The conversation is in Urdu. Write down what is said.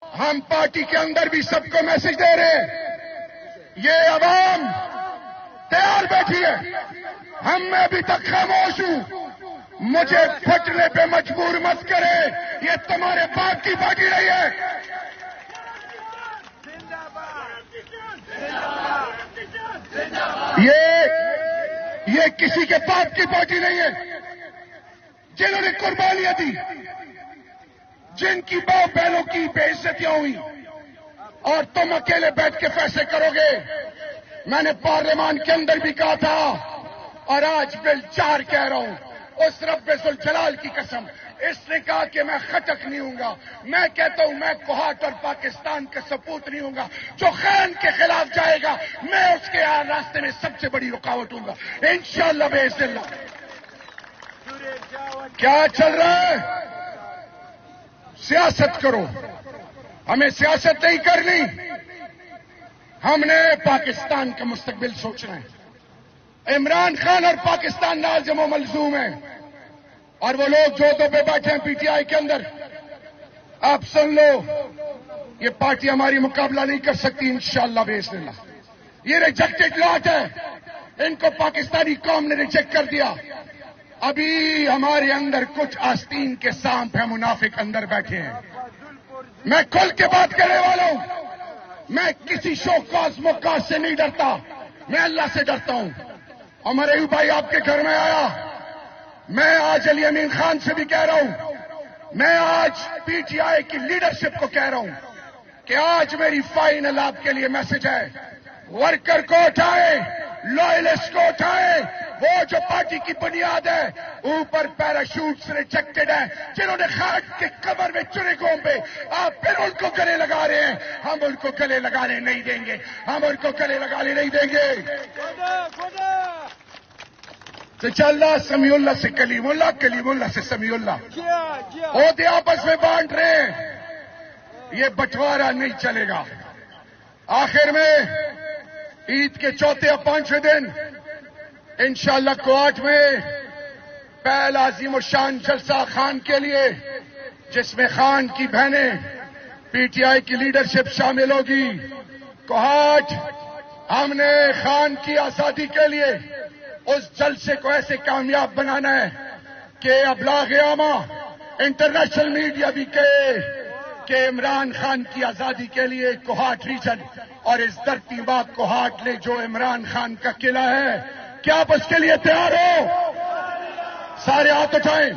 ہم پارٹی کے اندر بھی سب کو میسج دے رہے ہیں، یہ عوام تیار بیٹھی ہے، ہم میں ابھی تک خاموش ہوں، مجھے پھٹنے پہ مجبور مت کرے، یہ تمہارے باپ کی پارٹی نہیں ہے۔ یہ کسی کے باپ کی پارٹی نہیں ہے۔ جنہوں نے قربانیاں دی، جن کی باؤ بہنوں کی بے عزتیاں ہوئی، اور تم اکیلے بیٹھ کے فیصلے کرو گے۔ میں نے پارلیمان کے اندر بھی کہا تھا اور آج بل 4 کہہ رہا ہوں، اس رب ذوالجلال کی قسم، اس نے کہا کہ میں خٹک نہیں ہوں گا۔ میں کہتا ہوں میں کوہاٹ اور پاکستان کا سپوت نہیں ہوں گا۔ جو خان کے خلاف جائے گا میں اس کے راستے میں سب سے بڑی رکاوٹ ہوں گا انشاءاللہ باذن اللہ۔ کیا چل رہا ہے؟ سیاست کرو، ہمیں سیاست نہیں کرنی، ہم نے پاکستان کا مستقبل سوچنا ہے۔ عمران خان اور پاکستان لازم و ملزوم ہیں، اور وہ لوگ جو دو پہ بیٹھے ہیں پی ٹی آئی کے اندر، آپ سن لو، یہ پارٹی ہماری مقابلہ نہیں کر سکتی انشاءاللہ باذن اللہ۔ یہ ریجیکٹڈ لاٹ ہے، ان کو پاکستانی قوم نے ریجیکٹ کر دیا۔ ابھی ہمارے اندر کچھ آستین کے سانپ ہیں، منافق اندر بیٹھے ہیں۔ میں کھل کے بات کرنے والا ہوں، میں کسی شوکاز مکاز سے نہیں ڈرتا، میں اللہ سے ڈرتا ہوں۔ عمر ایوب بھائی آپ کے گھر میں آیا، میں آج علی امین خان سے بھی کہہ رہا ہوں، میں آج پی ٹی آئی کی لیڈرشپ کو کہہ رہا ہوں کہ آج میری فائنل آپ کے لیے میسج ہے، ورکر کو اٹھائے، لوئلسٹ کو اٹھائے، وہ جو پارٹی کی بنیاد ہے، اوپر پیراشوٹس ریجیکٹڈ ہے، جنہوں نے خاک کے قبر میں چنے گھوم پہ، آپ پھر ان کو گلے لگا رہے ہیں۔ ہم ان کو گلے لگانے نہیں دیں گے، ہم ان کو گلے لگانے نہیں دیں گے۔ تو اللہ سمیع اللہ سے کلیم اللہ، کلیم اللہ سے سمیع اللہ، عہدے آپس میں بانٹ رہے ہیں، یہ بٹوارا نہیں چلے گا۔ آخر میں عید کے چوتھے یا 5ویں دن انشاءاللہ کوہاٹ میں پہلا عظیم الشان جلسہ خان کے لیے، جس میں خان کی بہنیں پی ٹی آئی کی لیڈرشپ شامل ہوگی۔ کوہاٹ ہم نے خان کی آزادی کے لیے اس جلسے کو ایسے کامیاب بنانا ہے کہ ابلاغ عامہ، انٹرنیشنل میڈیا بھی کہے کہ عمران خان کی آزادی کے لیے کوہاٹ ریجن اور اس دھرتی ماں کوہاٹ نے جو عمران خان کا قلعہ ہے، کیا آپ اس کے لیے تیار ہو؟ سارے ہاتھ اٹھائیں۔